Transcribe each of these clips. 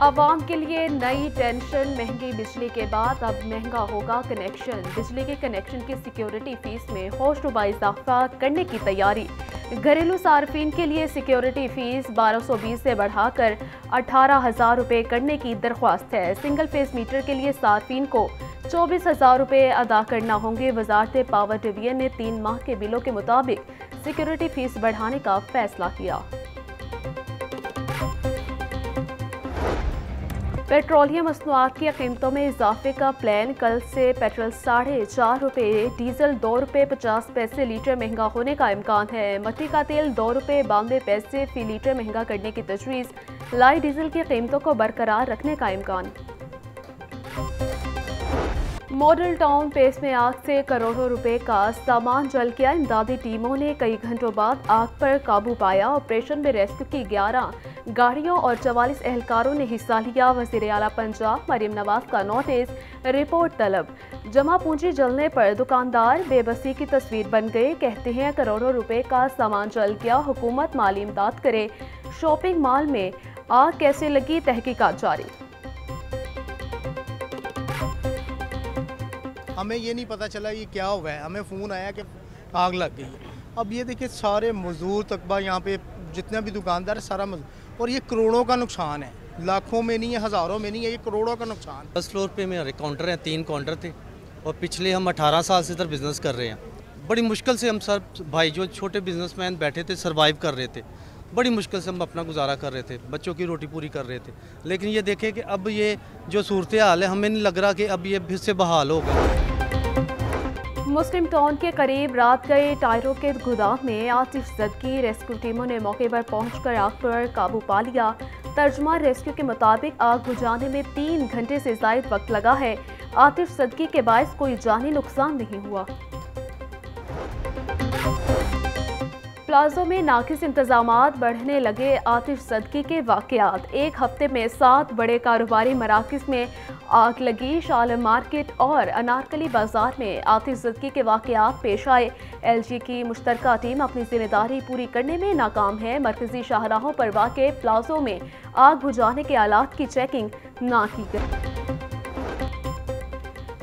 आवाम के लिए नई टेंशन। महंगी बिजली के बाद अब महंगा होगा कनेक्शन। बिजली के कनेक्शन की सिक्योरिटी फीस में होशरुबा इजाफा करने की तैयारी। घरेलू सार्फिन के लिए सिक्योरिटी फीस 1220 से बढ़ाकर 18,000 रुपये करने की दरख्वास्त है। सिंगल फेस मीटर के लिए सार्फिन को 24,000 रुपये अदा करना होंगे। वजारत पावर डिवीजन ने 3 माह के बिलों के मुताबिक सिक्योरिटी फीस बढ़ाने का फैसला किया। पेट्रोलियम मसनूआत की कीमतों में इजाफे का प्लान। कल से पेट्रोल 4.5 रुपये, डीजल 2 रुपये 50 पैसे लीटर महंगा होने का इम्कान है। मट्टी का तेल 2 रुपये 92 पैसे फी लीटर महंगा करने की तजवीज़। लाइट डीजल की कीमतों को बरकरार रखने का इम्कान। मॉडल टाउन पेस में आग से करोड़ों रुपए का सामान जल गया। इमदादी टीमों ने कई घंटों बाद आग पर काबू पाया। ऑपरेशन में रेस्क्यू की 11 गाड़ियों और 44 एहलकारों ने हिस्सा लिया। वज़ीर आला पंजाब मरीम नवाज का नोटिस, रिपोर्ट तलब। जमा पूंजी जलने पर दुकानदार बेबसी की तस्वीर बन गए। कहते हैं करोड़ों रुपए का सामान जल गया, हुकूमत माली इमदाद करे। शॉपिंग मॉल में आग कैसे लगी, तहकीकात जारी। हमें ये नहीं पता चला ये क्या हुआ है, हमें फ़ोन आया कि आग लग गई है। अब ये देखिए सारे मजदूर तकबा यहाँ पे जितने भी दुकानदार है सारा मजदूर, और ये करोड़ों का नुकसान है, लाखों में नहीं है, हज़ारों में नहीं है, ये करोड़ों का नुकसान। फर्स्ट फ्लोर पे मेरे काउंटर हैं, 3 काउंटर थे और पिछले हम 18 साल से इधर बिज़नेस कर रहे हैं। बड़ी मुश्किल से हम सर भाई जो छोटे बिजनेसमैन बैठे थे सर्वाइव कर रहे थे। बड़ी मुश्किल से हम अपना गुजारा कर रहे थे, बच्चों की रोटी पूरी कर रहे थे। लेकिन ये देखें कि अब ये जो सूरत हाल है, हमें नहीं लग रहा कि अब ये फिर से बहाल होगा। मुस्लिम टाउन के करीब रात गए टायरों के गोदाम में आतिश ज़दगी। रेस्क्यू टीमों ने मौके पर पहुंचकर आग पर काबू पा लिया। तर्जुमान रेस्क्यू के मुताबिक आग बुझाने में 3 घंटे से ज़ायद वक्त लगा है। आतिश ज़दगी के बायस कोई जानी नुकसान नहीं हुआ। प्लाजो में नाकिस इंतजामात, बढ़ने लगे आतिश ज़दगी के वाक़यात। एक हफ्ते में 7 बड़े कारोबारी मराकिज़ में आग लगी। शालम मार्केट और अनारकली बाजार में आतिश ज़दगी के वाक़यात पेश आए। LG की मुश्तरका टीम अपनी जिम्मेदारी पूरी करने में नाकाम है। मरकजी शाहराहों पर वाक़े प्लाजो में आग बुझाने के आलात की चेकिंग ना की गई।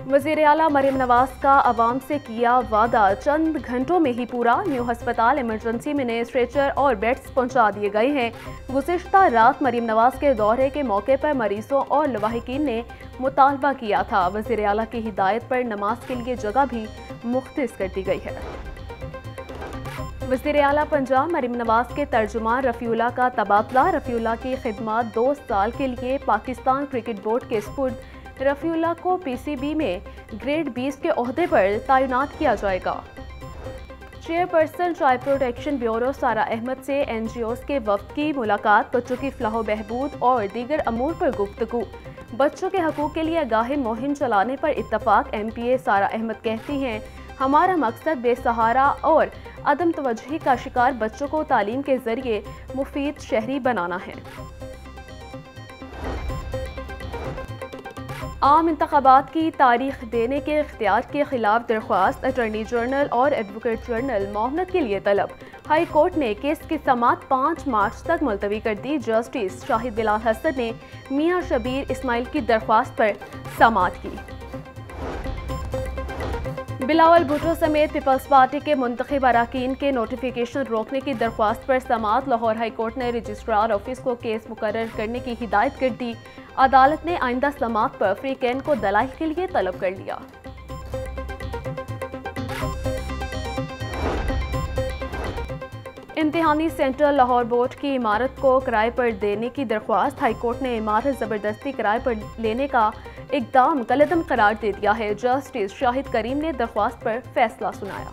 वज़ीर आला मरीम नवाज का अवाम से किया वादा, चंद घंटों में ही पूरा। न्यू हस्पताल इमरजेंसी में नए स्ट्रेचर और बेड्स पहुंचा दिए गए हैं। गुज़िश्ता रात मरीम नवाज के दौरे के मौके पर मरीजों और लवाहिकीन ने मुतालबा किया था। वज़ीर आला की हिदायत पर नमाज के लिए जगह भी मुख्तस कर दी गई है। वज़ीर आला पंजाब मरीम नवाज के तर्जुमान रफ़ीउल्लाह का तबादला। रफ़ीउल्लाह की खिदमत 2 साल के लिए पाकिस्तान क्रिकेट बोर्ड के सुपुर्द। रफ़ीउल्लाह को PCB में ग्रेड 20 के ओहदे पर तैनात किया जाएगा। चेयरपर्सन चाइल्ड प्रोटेक्शन ब्यूरो सारा अहमद से NGOs के वफ़द की मुलाकात। बच्चों की फलाह बहबूद और दीगर अमूर पर गुफ्तगू। बच्चों के हकूक़ के लिए आगाही मुहिम चलाने पर इत्तफ़ाक़। MPA सारा अहमद कहती हैं, हमारा मकसद बेसहारा और अदम तवज्जुही का शिकार बच्चों को तालीम के ज़रिए मुफीद शहरी बनाना है। आम इंतखाबात की तारीख देने के इख्तियार के खिलाफ दरख्वास्त। अटॉर्नी जनरल और एडवोकेट जनरल मोहम्मद के लिए तलब। हाई कोर्ट ने केस की समाअत 5 मार्च तक मुलतवी कर दी। जस्टिस शाहिद बिलाल हसन ने मियां शबीर इस्माइल की दरख्वास्त पर समाअत की। बिलावल भुट्टो समेत पीपल्स पार्टी के मुंतखब अरकान के नोटिफिकेशन रोकने की दरख्वास्त पर समाअत। लाहौर हाई कोर्ट ने रजिस्ट्रार ऑफिस को केस मुकर्रर करने की हिदायत कर दी। अदालत ने आइंदा समाअत पर फ्रीकैन को दलाइल के लिए तलब कर लिया। इम्तिहानी सेंटर लाहौर बोर्ड की इमारत को किराए पर देने की दरख्वास्त। हाईकोर्ट ने इमारत ज़बरदस्ती किराए पर लेने का इक़दाम कलअदम करार दे दिया है। जस्टिस शाहिद करीम ने दरख्वास्त पर फैसला सुनाया।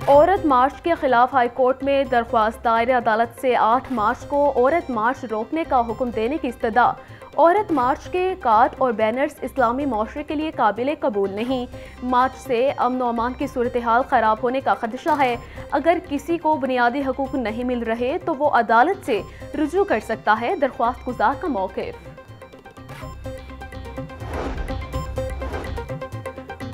औरत मार्च के खिलाफ हाईकोर्ट में दरख्वास्त दायर। अदालत से 8 मार्च को औरत मार्च रोकने का हुक्म देने की इस्तदा। औरत मार्च के कार्ड और बैनर्स इस्लामी माशरे के लिए काबिल कबूल नहीं। मार्च से अमन व अमान की सूरत हाल ख़राब होने का खदशा है। अगर किसी को बुनियादी हकूक़ नहीं मिल रहे तो वो अदालत से रुजू कर सकता है। दरख्वास्त गुजार का मौक़िफ़।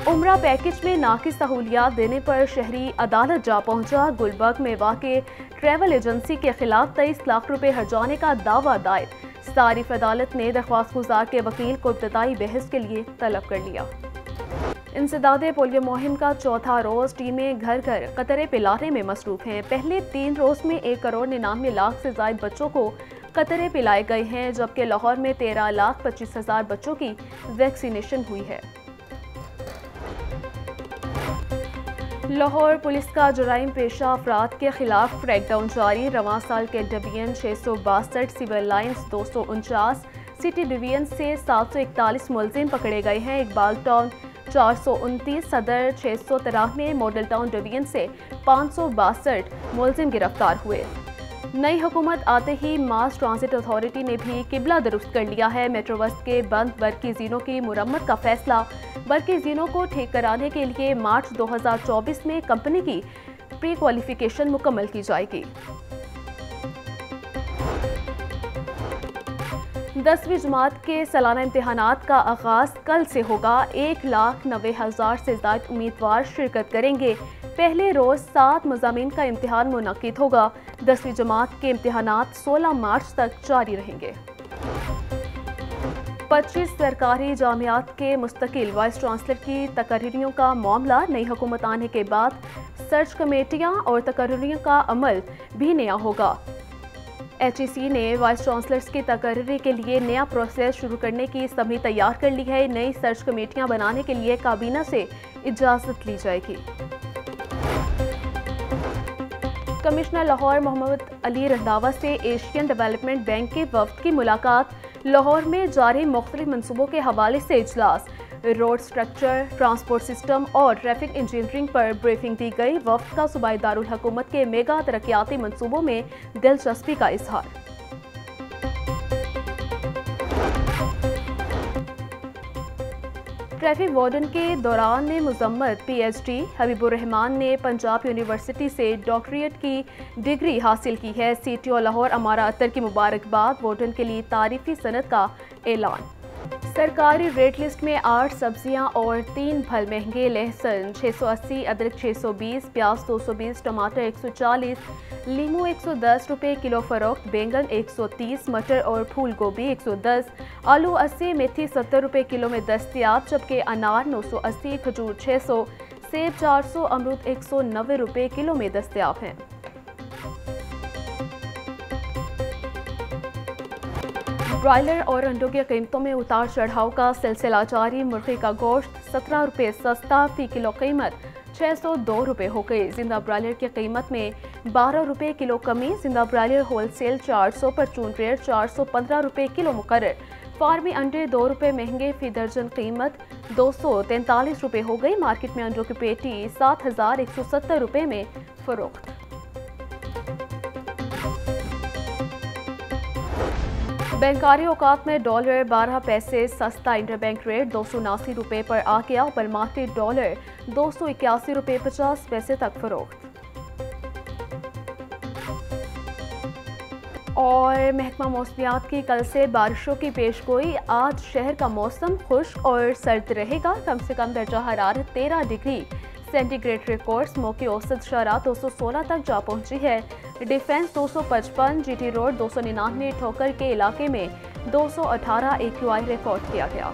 उम्रा पैकेज में नाकिस सहूलियात देने पर शहरी अदालत जा पहुंचा। गुलबर्ग में वाक़े ट्रैवल एजेंसी के खिलाफ 23 लाख रुपए हर्जाने का दावा दायर। सारिफ अदालत ने दरख्वास्त गुजार के वकील को इब्तदाई बहस के लिए तलब कर लिया। इंसदादे पोलियो मुहिम का चौथा रोज टीमें घर घर कतरे पिलाने में मसरूफ हैं। पहले 3 रोज में 1,99,00,000 से ज्यादा बच्चों को कतरे पिलाए गए हैं, जबकि लाहौर में 13,25,000 बच्चों की वैक्सीनेशन हुई है। लाहौर पुलिस का जराइम पेशा अफराद के खिलाफ क्रैकडाउन जारी। रवां साल के division 662, civil lines 249, city division से 741 मुलजिम पकड़े गए हैं। इकबाल टाउन 429, सदर 693, मॉडल टाउन डिवीजन से 562 मुलजिम गिरफ्तार हुए। नई हुकूमत आते ही मास ट्रांजिट अथॉरिटी ने भी किबला दुरुस्त कर लिया है। मेट्रो बस के बंद बरकी जीनों की मुरम्मत का फैसला। बरकी जीनों को ठीक कराने के लिए मार्च 2024 में कंपनी की प्री क्वालिफिकेशन मुकम्मल की जाएगी। 10वीं जमात के सालाना इम्तिहानात का आगाज कल से होगा। 1,90,000 से ज्यादा उम्मीदवार शिरकत करेंगे। पहले रोज 7 मज़ामीन का इम्तिहान मुनक्किद होगा। 10वीं जमात के इम्तिहानात 16 मार्च तक जारी रहेंगे। 25 सरकारी जामियात के मुस्तकिल वाइस चांसलर की तकर्रियों का मामला। नई हुकूमत आने के बाद सर्च कमेटियां और तकर्रियों का अमल भी नया होगा। HEC ने वाइस चांसलर्स की तकर्री के लिए नया प्रोसेस शुरू करने की सभी तैयार कर ली है। नई सर्च कमेटियां बनाने के लिए काबीना से इजाज़त ली जाएगी। कमिश्नर लाहौर मोहम्मद अली रंधावा से एशियन डेवलपमेंट बैंक के वफ्द की मुलाकात। लाहौर में जारी मुख्तलिफ मनसूबों के हवाले से इजलास। रोड स्ट्रक्चर, ट्रांसपोर्ट सिस्टम और ट्रैफिक इंजीनियरिंग पर ब्रीफिंग दी गई। वफ्द का सूबाई दारुल हुकूमत के मेगा तरक्याती मनसूबों में दिलचस्पी का इजहार। ट्रैफिक वार्डन के दौरान मुजम्मत PhD हबीबुर रहमान ने पंजाब यूनिवर्सिटी से डॉक्टरेट की डिग्री हासिल की है। CTO लाहौर अमारा अतर की मुबारकबाद। वार्डन के लिए तारीफी सनद का ऐलान। सरकारी रेट लिस्ट में 8 सब्जियां और 3 फल महंगे। लहसुन 680, अदरक 620, प्याज 220, टमाटर 140, लीमू 110 रुपये किलो फरोख्त, बैंगन 130, मटर और फूल गोभी 110, आलू 80, मेथी 70 रुपये किलो में दस्तयाब, जबकि अनार 980, खजूर 600, सेब 400, अमरूद 190 रुपये किलो में दस्तयाब हैं। ब्रॉयलर और अंडों की कीमतों में उतार चढ़ाव का सिलसिला जारी। मुर्गी का गोश्त 17 रुपये सस्ता, फी किलो कीमत 602 रुपये हो गई। जिंदा ब्रॉयलर की कीमत में 12 रुपये किलो कमी। जिंदा ब्रॉयलर होलसेल 400, परचून रेट 415 रुपये किलो मुकर्रर। फार्मी अंडे 2 रुपये महंगे, फी दर्जन कीमत 243 रुपये हो गई। मार्केट में अंडों की पेटी 7,170 रुपये में फरोख्त। बैंकारी औकात में डॉलर 12 पैसे सस्ता। इंटरबैंक रेट 279 रुपये पर आ गया। ओपन मार्केट डॉलर 281 रुपये 50 पैसे तक फरोख्त। और महकमा मौसमियात की कल से बारिशों की पेशगोई। आज शहर का मौसम खुश्क और सर्द रहेगा। कम से कम दर्जा हरारत 13 डिग्री सेंटीग्रेड रिकॉर्ड्स। मौकी औसत शरह 216 तक जा पहुंची है। डिफेंस 255, GT रोड 299, ठोकर के इलाके में 218 AQI रिकॉर्ड किया गया।